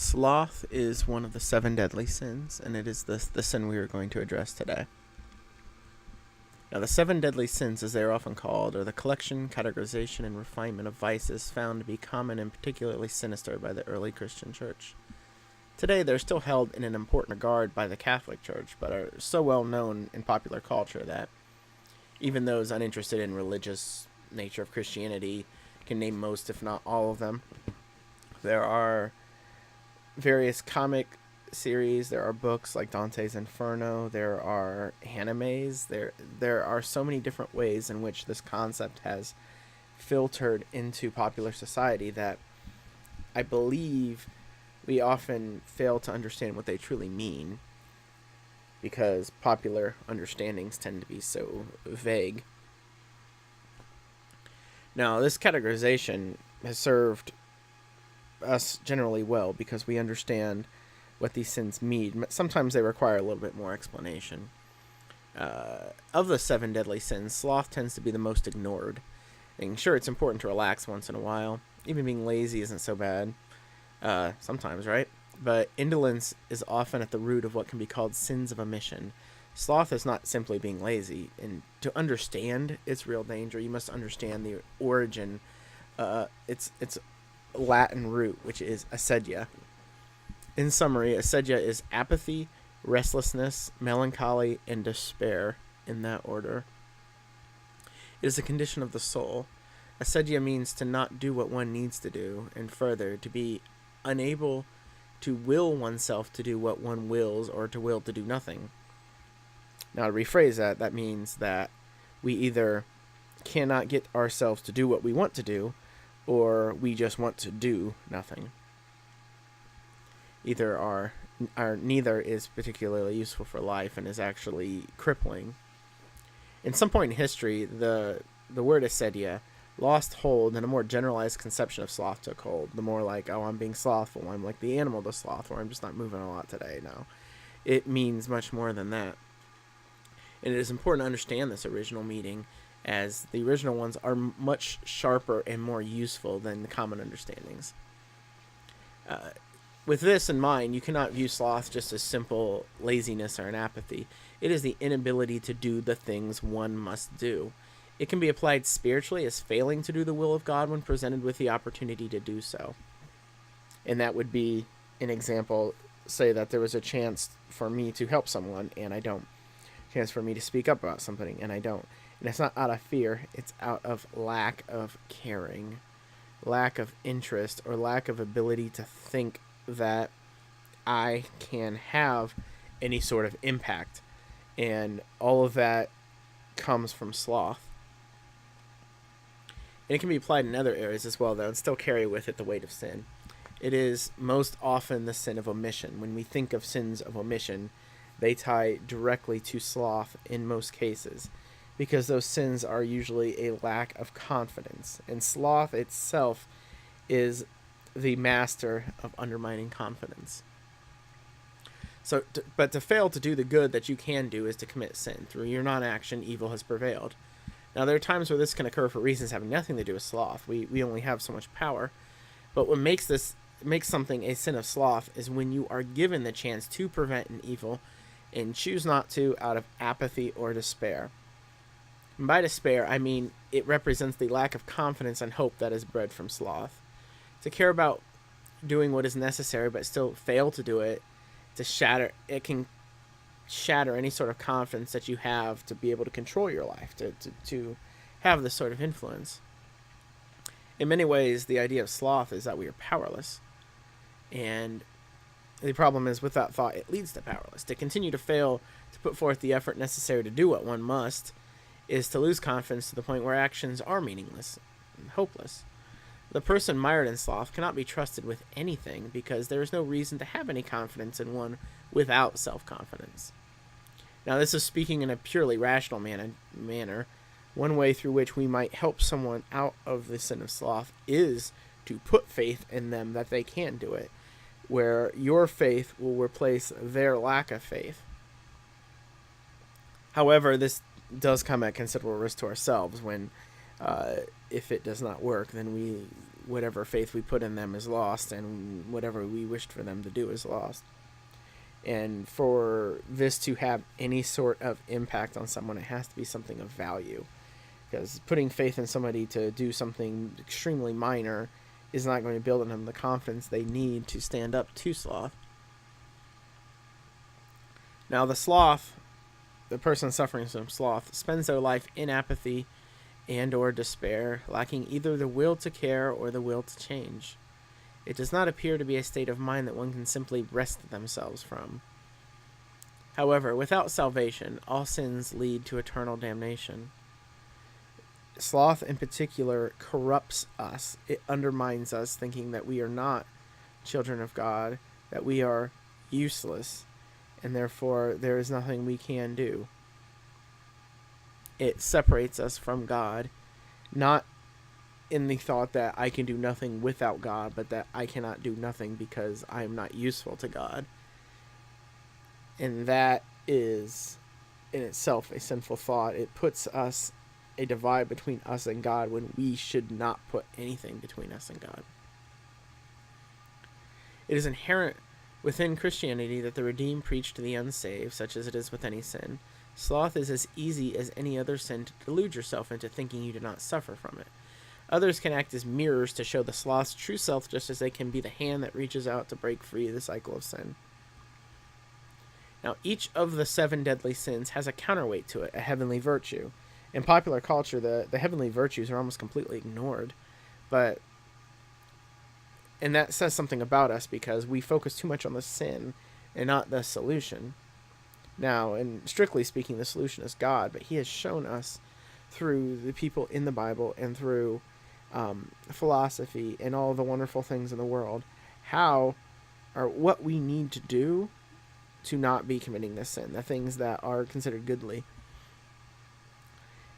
Sloth is one of the seven deadly sins, and it is the sin we are going to address today. Now, the seven deadly sins, as they are often called, are the collection, categorization, and refinement of vices found to be common and particularly sinister by the early Christian church. Today, they're still held in an important regard by the Catholic Church, but are so well known in popular culture that even those uninterested in religious nature of Christianity can name most, if not all of them. There are various comic series, there are books like Dante's Inferno, there are animes, there are so many different ways in which this concept has filtered into popular society that I believe we often fail to understand what they truly mean because popular understandings tend to be so vague. Now, this categorization has served us generally well because we understand what these sins mean. Sometimes they require a little bit more explanation. Of the seven deadly sins, sloth tends to be the most ignored. And sure, it's important to relax once in a while. Even being lazy isn't so bad. Sometimes, right? But indolence is often at the root of what can be called sins of omission. Sloth is not simply being lazy. And to understand its real danger, you must understand the origin. Its Latin root, which is acedia. In summary, acedia is apathy, restlessness, melancholy, and despair, in that order. It is a condition of the soul. Acedia means to not do what one needs to do, and further, to be unable to will oneself to do what one wills or to will to do nothing. Now, to rephrase that means that we either cannot get ourselves to do what we want to do, or we just want to do nothing. Neither is particularly useful for life and is actually crippling. In some point in history, the word acedia lost hold and a more generalized conception of sloth took hold. The more like, oh, I'm being slothful, I'm like the animal the sloth, or I'm just not moving a lot today. No, it means much more than that. And it is important to understand this original meaning, as the original ones are much sharper and more useful than the common understandings. With this in mind, you cannot view sloth just as simple laziness or an apathy. It is the inability to do the things one must do. It can be applied spiritually as failing to do the will of God when presented with the opportunity to do so. And that would be an example, say that there was a chance for me to help someone and I don't. A chance for me to speak up about something and I don't. And it's not out of fear, it's out of lack of caring, lack of interest, or lack of ability to think that I can have any sort of impact. And all of that comes from sloth. And it can be applied in other areas as well, though, and still carry with it the weight of sin. It is most often the sin of omission. When we think of sins of omission, they tie directly to sloth in most cases, because those sins are usually a lack of confidence. And sloth itself is the master of undermining confidence. But to fail to do the good that you can do is to commit sin. Through your non-action, evil has prevailed. Now, there are times where this can occur for reasons having nothing to do with sloth. We only have so much power. But what makes something a sin of sloth is when you are given the chance to prevent an evil and choose not to out of apathy or despair. And by despair, I mean it represents the lack of confidence and hope that is bred from sloth. To care about doing what is necessary but still fail to do it, it can shatter any sort of confidence that you have to be able to control your life, to have this sort of influence. In many ways, the idea of sloth is that we are powerless. And the problem is, with that thought, it leads to powerless. To continue to fail to put forth the effort necessary to do what one must is to lose confidence to the point where actions are meaningless and hopeless. The person mired in sloth cannot be trusted with anything because there is no reason to have any confidence in one without self-confidence. Now, this is speaking in a purely rational manner. One way through which we might help someone out of the sin of sloth is to put faith in them that they can do it, where your faith will replace their lack of faith. However, this does come at considerable risk to ourselves when if it does not work, then we whatever faith we put in them is lost, and whatever we wished for them to do is lost. And for this to have any sort of impact on someone, it has to be something of value. Because putting faith in somebody to do something extremely minor is not going to build in them the confidence they need to stand up to sloth. Now, the sloth, the person suffering from sloth, spends their life in apathy and or despair, lacking either the will to care or the will to change. It does not appear to be a state of mind that one can simply wrest themselves from. However, without salvation, all sins lead to eternal damnation. Sloth, in particular, corrupts us. It undermines us, thinking that we are not children of God, that we are useless, and therefore there is nothing we can do. It separates us from God, not in the thought that I can do nothing without God, but that I cannot do nothing because I am not useful to God. And that is in itself a sinful thought. It puts us a divide between us and God when we should not put anything between us and God. It is inherent within Christianity that the redeemed preach to the unsaved, such as it is with any sin. Sloth is as easy as any other sin to delude yourself into thinking you do not suffer from it. Others can act as mirrors to show the sloth's true self, just as they can be the hand that reaches out to break free of the cycle of sin. Now, each of the 7 deadly sins has a counterweight to it, a heavenly virtue. In popular culture, the heavenly virtues are almost completely ignored. And that says something about us, because we focus too much on the sin and not the solution. Now, and strictly speaking, the solution is God, but he has shown us through the people in the Bible and through philosophy and all the wonderful things in the world how or what we need to do to not be committing this sin, the things that are considered goodly.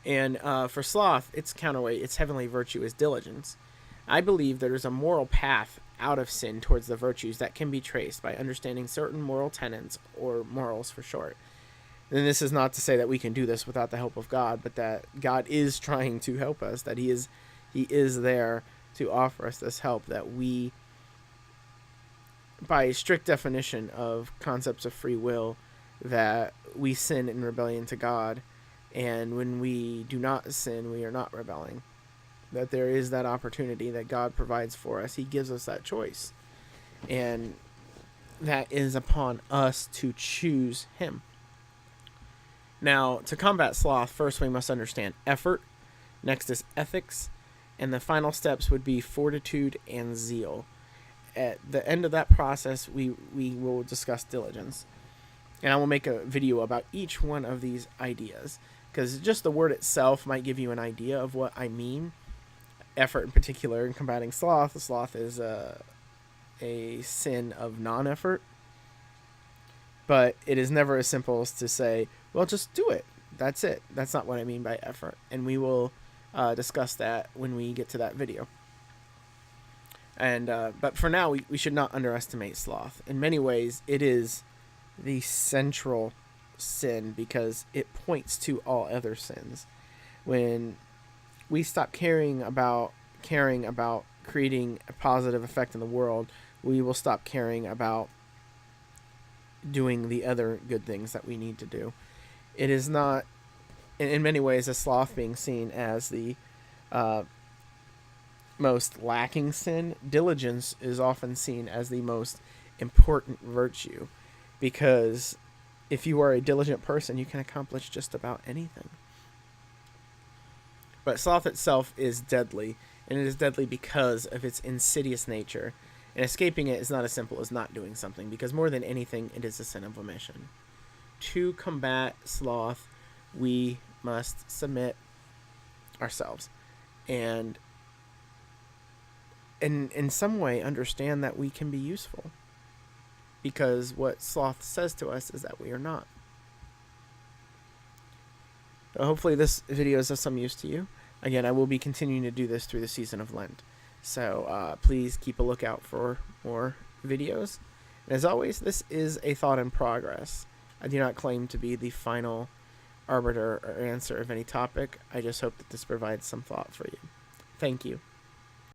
And for sloth, its counterweight, its heavenly virtue, is diligence. I believe there is a moral path out of sin towards the virtues that can be traced by understanding certain moral tenets, or morals for short. And this is not to say that we can do this without the help of God, but that God is trying to help us, that he is there to offer us this help, that we, by strict definition of concepts of free will, that we sin in rebellion to God, and when we do not sin, we are not rebelling. That there is that opportunity that God provides for us. He gives us that choice. And that is upon us to choose him. Now, to combat sloth, first we must understand effort. Next is ethics. And the final steps would be fortitude and zeal. At the end of that process, we will discuss diligence. And I will make a video about each one of these ideas, because just the word itself might give you an idea of what I mean. Effort in particular in combating sloth. The sloth is a sin of non-effort. But it is never as simple as to say, well, just do it. That's it. That's not what I mean by effort. And we will discuss that when we get to that video. And but for now, we should not underestimate sloth. In many ways, it is the central sin because it points to all other sins. When we stop caring about creating a positive effect in the world, we will stop caring about doing the other good things that we need to do. It is not, in many ways, a sloth being seen as the most lacking sin. Diligence is often seen as the most important virtue, because if you are a diligent person, you can accomplish just about anything. But sloth itself is deadly, and it is deadly because of its insidious nature. And escaping it is not as simple as not doing something, because more than anything, it is a sin of omission. To combat sloth, we must submit ourselves and in some way understand that we can be useful, because what sloth says to us is that we are not. Hopefully this video is of some use to you. Again, I will be continuing to do this through the season of Lent. So please keep a lookout for more videos. And as always, this is a thought in progress. I do not claim to be the final arbiter or answer of any topic. I just hope that this provides some thought for you. Thank you.